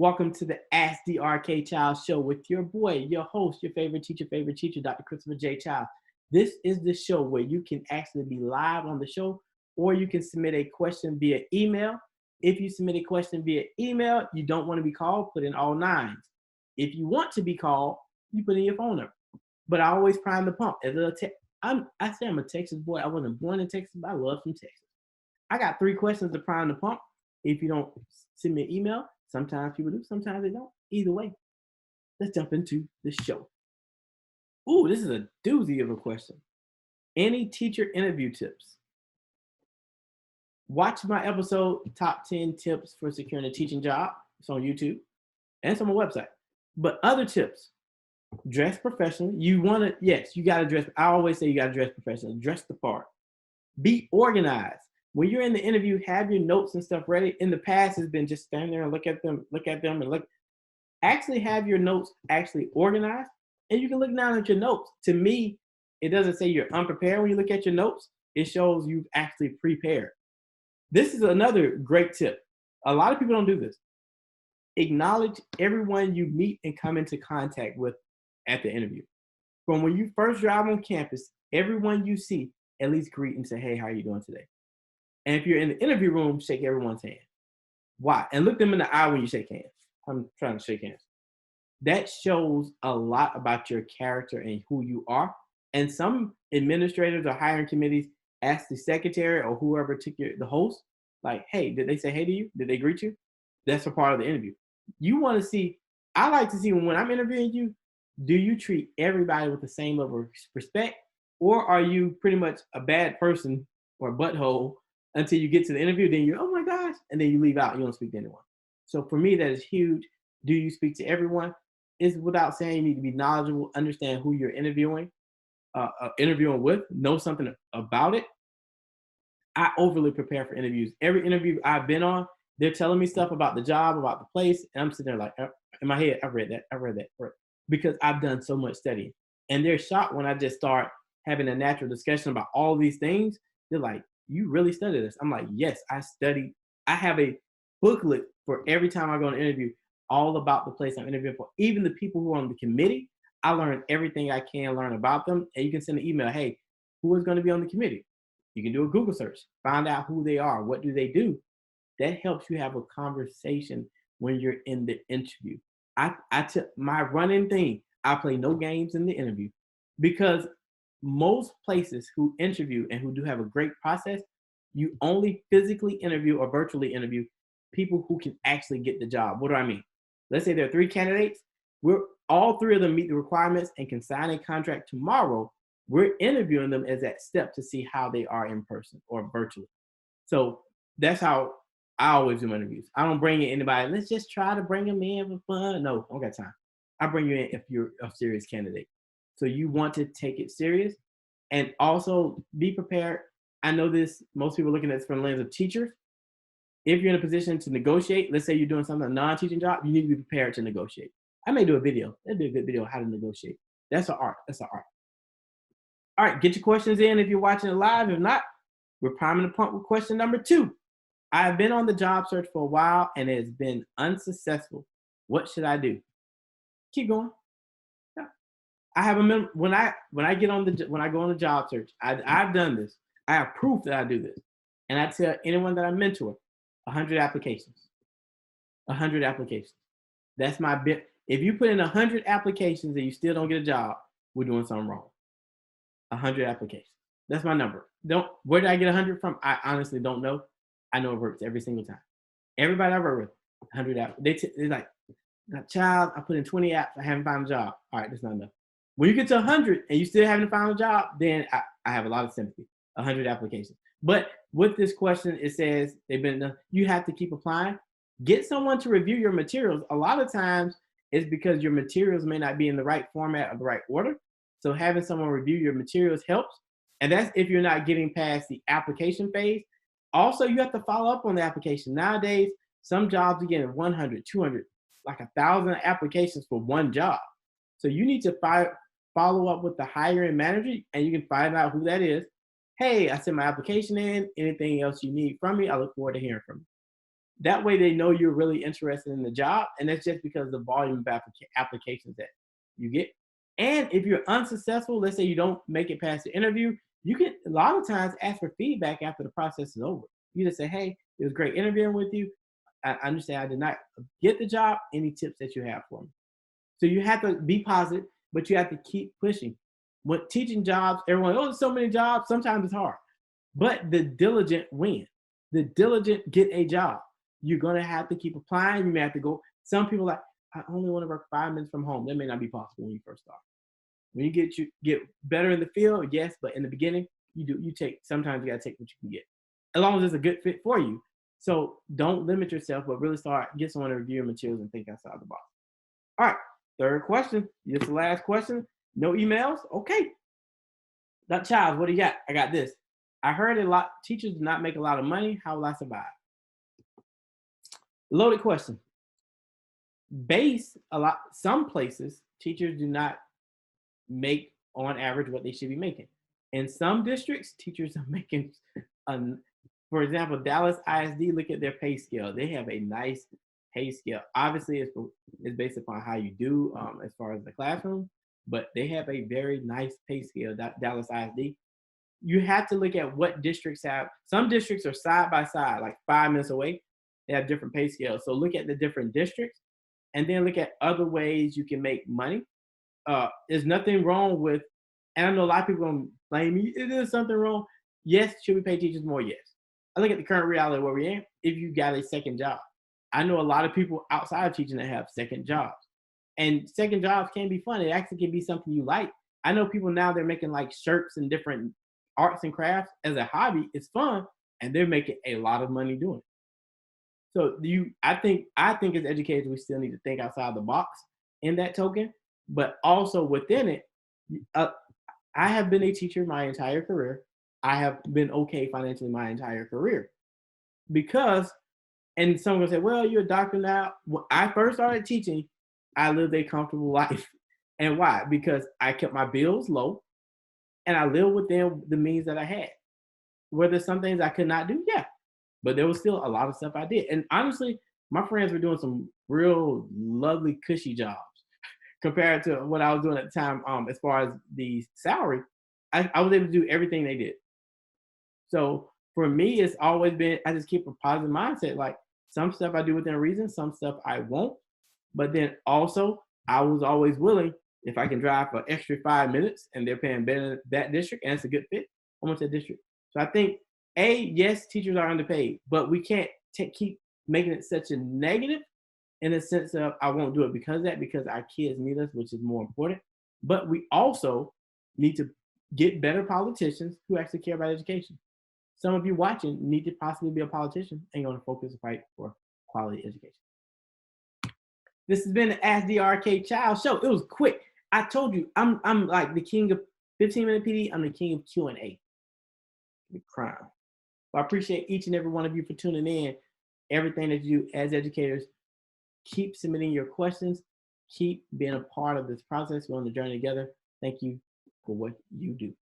Welcome to the Ask the RK Child show with your boy, your host, your favorite teacher, Dr. Christopher J. Child. This is the show where you can actually be live on the show, or you can submit a question via email. If you submit a question via email, you don't want to be called, put in all nines. If you want to be called, you put in your phone number. But I always prime the pump. I say I'm a Texas boy. I wasn't born in Texas, but I love some Texas. I got 3 questions to prime the pump. If you don't send me an email, sometimes people do, sometimes they don't. Either way, let's jump into the show. Ooh, this is a doozy of a question. Any teacher interview tips? Watch my episode, Top 10 Tips for Securing a Teaching Job. It's on YouTube and it's on my website. But other tips, dress professionally. You got to dress. I always say you got to dress professionally. Dress the part. Be organized. When you're in the interview, have your notes and stuff ready. In the past, it's been just stand there and look at them and look. Actually have your notes actually organized, and you can look down at your notes. To me, it doesn't say you're unprepared when you look at your notes. It shows you've actually prepared. This is another great tip. A lot of people don't do this. Acknowledge everyone you meet and come into contact with at the interview. From when you first drive on campus, everyone you see, at least greet and say, hey, how are you doing today? And if you're in the interview room, shake everyone's hand. Why? And look them in the eye when you shake hands. I'm trying to shake hands. That shows a lot about your character and who you are. And some administrators or hiring committees ask the secretary or whoever took the host, like, hey, did they say hey to you? Did they greet you? That's a part of the interview. You want to see, I like to see when I'm interviewing you, do you treat everybody with the same level of respect? Or are you pretty much a bad person or a butthole until you get to the interview, then you're, oh my gosh, and then you leave out, you don't speak to anyone. So for me, that is huge. Do you speak to everyone? It's without saying you need to be knowledgeable, understand who you're interviewing with, know something about it. I overly prepare for interviews. Every interview I've been on, they're telling me stuff about the job, about the place, and I'm sitting there like, in my head, I've read that, because I've done so much studying. And they're shocked when I just start having a natural discussion about all these things. They're like, you really studied this? I'm like, yes, I studied. I have a booklet for every time I go on an interview, all about the place I'm interviewing for. Even the people who are on the committee, I learn everything I can learn about them. And you can send an email, hey, who is going to be on the committee? You can do a Google search, find out who they are, what do they do. That helps you have a conversation when you're in the interview. My running thing, I play no games in the interview, because most places who interview and who do have a great process, you only physically interview or virtually interview people who can actually get the job. What do I mean? Let's say there are 3 candidates. We're all 3 of them meet the requirements and can sign a contract tomorrow. We're interviewing them as that step to see how they are in person or virtually. So that's how I always do interviews. I don't bring in anybody. Let's just try to bring them in for fun. No, I don't got time. I bring you in if you're a serious candidate. So you want to take it serious, and also be prepared. I know this, most people are looking at this from the lens of teachers. If you're in a position to negotiate, let's say you're doing something, a non-teaching job, you need to be prepared to negotiate. I may do a video. That'd be a good video on how to negotiate. That's an art. That's an art. All right, get your questions in if you're watching it live. If not, we're priming the pump with question number 2. I've been on the job search for a while and it has been unsuccessful. What should I do? Keep going. Yeah. I have a when I go on the job search, I've done this. I have proof that I do this, and I tell anyone that I mentor, 100 applications. 100 applications. That's my bit. If you put in 100 applications and you still don't get a job, we're doing something wrong. 100 applications. That's my number. Where did I get 100 from? I honestly don't know. I know it works every single time. Everybody I've worked with, 100 apps. They're like, child, I put in 20 apps, I haven't found a job. All right, that's not enough. When you get to 100 and you still haven't found a job, then I have a lot of sympathy. 100 applications. But with this question, it says you have to keep applying. Get someone to review your materials. A lot of times it's because your materials may not be in the right format or the right order. So having someone review your materials helps. And that's if you're not getting past the application phase. Also, you have to follow up on the application. Nowadays, some jobs are getting 100, 200, like 1,000 applications for one job. So you need to follow up with the hiring manager, and you can find out who that is. Hey, I sent my application in. Anything else you need from me? I look forward to hearing from you. That way they know you're really interested in the job. And that's just because of the volume of applications that you get. And if you're unsuccessful, let's say you don't make it past the interview, you can a lot of times ask for feedback after the process is over. You just say, hey, it was great interviewing with you. I understand I did not get the job. Any tips that you have for me? So you have to be positive, but you have to keep pushing. With teaching jobs, everyone, oh, there's so many jobs. Sometimes it's hard, but the diligent win. The diligent get a job. You're gonna have to keep applying. You may have to go. Some people like, I only want to work 5 minutes from home. That may not be possible when you first start. When you get better in the field, yes, but in the beginning, you take sometimes you gotta take what you can get. As long as it's a good fit for you. So don't limit yourself, but really get someone to review your materials and think outside the box. All right, third question. This is the last question. No emails? Okay. Dr. Childs, what do you got? I got this. I heard a lot, teachers do not make a lot of money. How will I survive? Loaded question. Some places, teachers do not make on average what they should be making. In some districts, teachers are making, for example, Dallas ISD, look at their pay scale. They have a nice pay scale. Obviously, it's based upon how you do as far as the classroom, but they have a very nice pay scale, Dallas ISD. You have to look at what districts have. Some districts are side by side, like 5 minutes away. They have different pay scales. So look at the different districts and then look at other ways you can make money. There's nothing wrong with, and I know a lot of people gonna blame me, is there something wrong? Yes, should we pay teachers more? Yes. I look at the current reality where we're in, if you got a second job. I know a lot of people outside of teaching that have second jobs. And second jobs can be fun. It actually can be something you like. I know people now, they're making like shirts and different arts and crafts as a hobby. It's fun, and they're making a lot of money doing it. So I think as educators, we still need to think outside the box in that token, but also within it, I have been a teacher my entire career. I have been okay financially my entire career because, and someone will say, well, you're a doctor now. When I first started teaching, I lived a comfortable life. And why? Because I kept my bills low and I lived within the means that I had. Were there some things I could not do? Yeah. But there was still a lot of stuff I did. And honestly, my friends were doing some real lovely, cushy jobs compared to what I was doing at the time. As far as the salary, I was able to do everything they did. So for me, it's always been, I just keep a positive mindset. Like some stuff I do within reason, some stuff I won't. But then also, I was always willing, if I can drive for extra 5 minutes and they're paying better in that district and it's a good fit, I went to that district. So I think, yes, teachers are underpaid, but we can't keep making it such a negative in the sense of I won't do it because of that, because our kids need us, which is more important. But we also need to get better politicians who actually care about education. Some of you watching need to possibly be a politician and going to focus and fight for quality education. This has been the Ask Dr. Childs show. It was quick. I told you, I'm like the king of 15-minute PD. I'm the king of Q&A. The crown. So I appreciate each and every one of you for tuning in. Everything that you do as educators, keep submitting your questions. Keep being a part of this process. We're on the journey together. Thank you for what you do.